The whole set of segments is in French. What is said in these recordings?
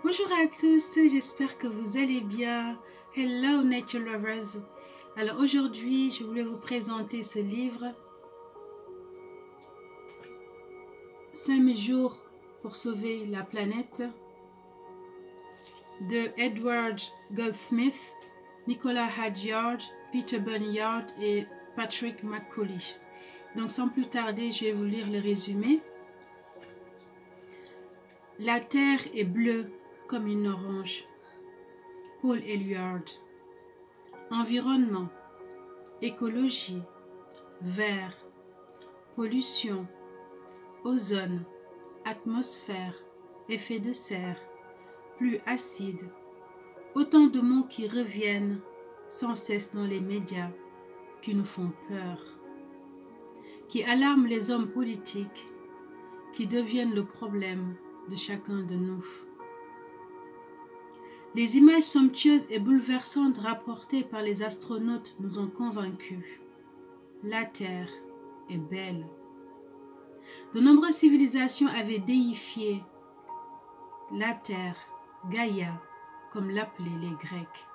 Bonjour à tous, j'espère que vous allez bien. Hello Nature Lovers. Alors aujourd'hui, je voulais vous présenter ce livre 5 jours pour sauver la planète de Edward Goldsmith, Nicolas Hadjard, Peter Bonyard et Patrick McCauley. Donc sans plus tarder, je vais vous lire le résumé. La terre est bleue comme une orange. Paul Eluard. Environnement, écologie, verre, pollution, ozone, atmosphère, effet de serre, pluie acide. Autant de mots qui reviennent sans cesse dans les médias, qui nous font peur, qui alarment les hommes politiques, qui deviennent le problème de chacun de nous. Les images somptueuses et bouleversantes rapportées par les astronautes nous ont convaincus. La Terre est belle. De nombreuses civilisations avaient déifié la Terre, Gaïa, comme l'appelaient les Grecs.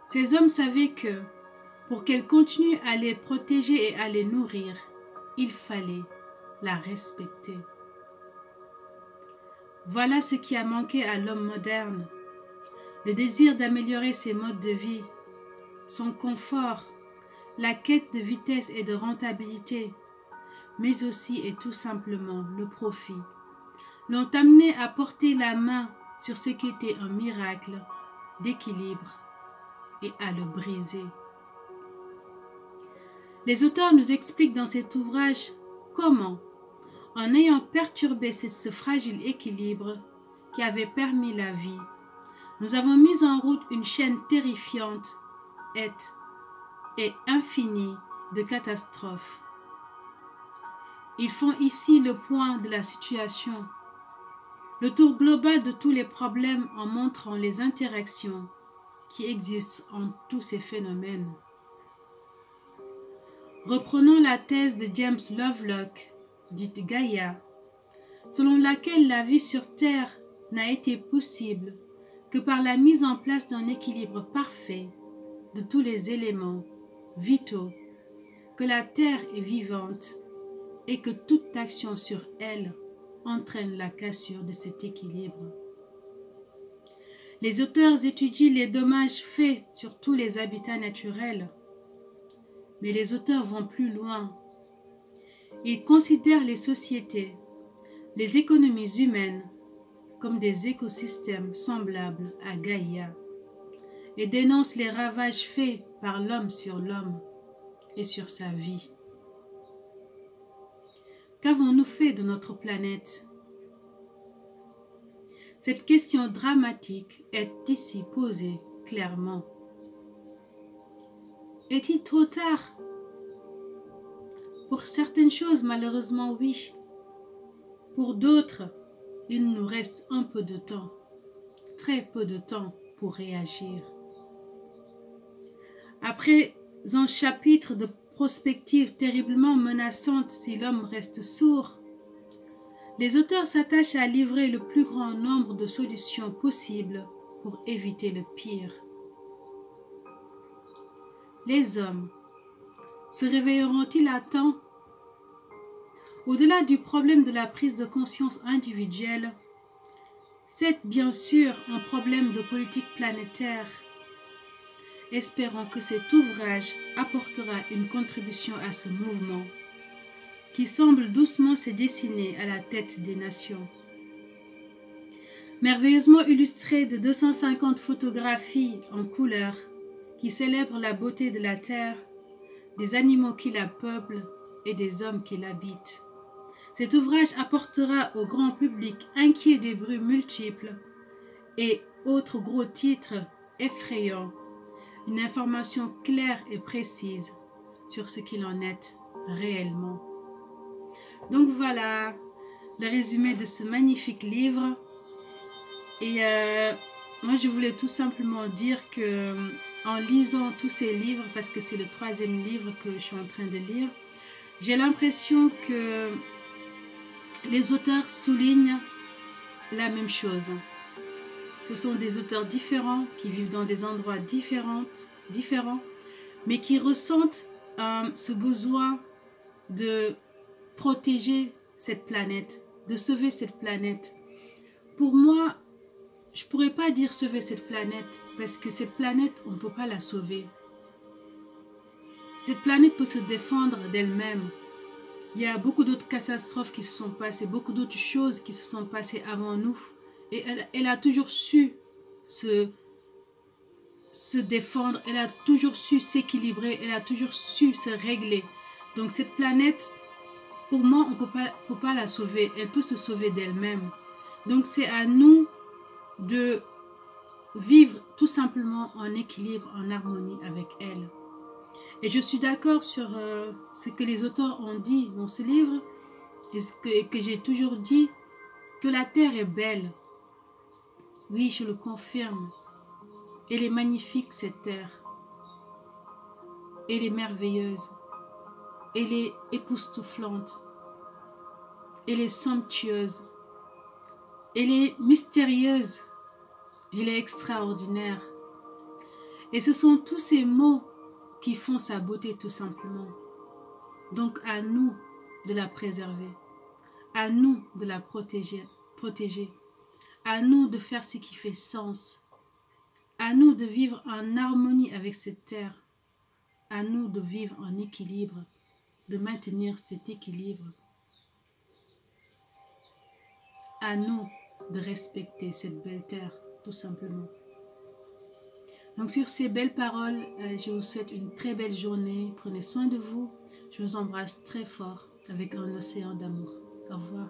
Ces hommes savaient que, pour qu'elle continue à les protéger et à les nourrir, il fallait la respecter. Voilà ce qui a manqué à l'homme moderne, le désir d'améliorer ses modes de vie, son confort, la quête de vitesse et de rentabilité, mais aussi et tout simplement le profit, l'ont amené à porter la main sur ce qui était un miracle d'équilibre et à le briser. Les auteurs nous expliquent dans cet ouvrage comment, en ayant perturbé ce fragile équilibre qui avait permis la vie, nous avons mis en route une chaîne terrifiante et infinie de catastrophes. Ils font ici le point de la situation, le tour global de tous les problèmes en montrant les interactions qui existent entre tous ces phénomènes. Reprenons la thèse de James Lovelock, dite Gaïa, selon laquelle la vie sur Terre n'a été possible que par la mise en place d'un équilibre parfait de tous les éléments vitaux, que la Terre est vivante et que toute action sur elle entraîne la cassure de cet équilibre. Les auteurs étudient les dommages faits sur tous les habitats naturels, mais les auteurs vont plus loin. Ils considèrent les sociétés, les économies humaines comme des écosystèmes semblables à Gaïa et dénoncent les ravages faits par l'homme sur l'homme et sur sa vie. Qu'avons-nous fait de notre planète? Cette question dramatique est ici posée clairement. Est-il trop tard? Pour certaines choses, malheureusement, oui. Pour d'autres, il nous reste un peu de temps, très peu de temps pour réagir. Après un chapitre de prospective terriblement menaçante si l'homme reste sourd, les auteurs s'attachent à livrer le plus grand nombre de solutions possibles pour éviter le pire. Les hommes se réveilleront-ils à temps? Au-delà du problème de la prise de conscience individuelle, c'est bien sûr un problème de politique planétaire. Espérons que cet ouvrage apportera une contribution à ce mouvement qui semble doucement se dessiner à la tête des nations. Merveilleusement illustré de 250 photographies en couleur qui célèbrent la beauté de la Terre, des animaux qui la peuplent et des hommes qui l'habitent. Cet ouvrage apportera au grand public inquiet des bruits multiples et autres gros titres effrayants une information claire et précise sur ce qu'il en est réellement. Donc voilà le résumé de ce magnifique livre. Et moi je voulais tout simplement dire que en lisant tous ces livres, parce que c'est le 3e livre que je suis en train de lire, j'ai l'impression que les auteurs soulignent la même chose. Ce sont des auteurs différents qui vivent dans des endroits différents, mais qui ressentent ce besoin de protéger cette planète, de sauver cette planète. Pour moi, je ne pourrais pas dire sauver cette planète, parce que cette planète, on ne peut pas la sauver. Cette planète peut se défendre d'elle-même. Il y a beaucoup d'autres catastrophes qui se sont passées, beaucoup d'autres choses qui se sont passées avant nous. Et elle a toujours su se défendre, elle a toujours su s'équilibrer, elle a toujours su se régler. Donc cette planète, pour moi, on ne peut pas la sauver. Elle peut se sauver d'elle-même. Donc c'est à nous de vivre tout simplement en équilibre, en harmonie avec elle. Et je suis d'accord sur ce que les auteurs ont dit dans ce livre, et que j'ai toujours dit, que la terre est belle. Oui, je le confirme. Elle est magnifique, cette terre. Elle est merveilleuse. Elle est époustouflante. Elle est somptueuse. Elle est mystérieuse. Elle est extraordinaire. Et ce sont tous ces mots qui font sa beauté tout simplement. Donc à nous de la préserver. À nous de la protéger. À nous de faire ce qui fait sens. À nous de vivre en harmonie avec cette terre. À nous de vivre en équilibre, de maintenir cet équilibre. À nous de respecter cette belle terre, tout simplement. Donc sur ces belles paroles, je vous souhaite une très belle journée. Prenez soin de vous. Je vous embrasse très fort avec un océan d'amour. Au revoir.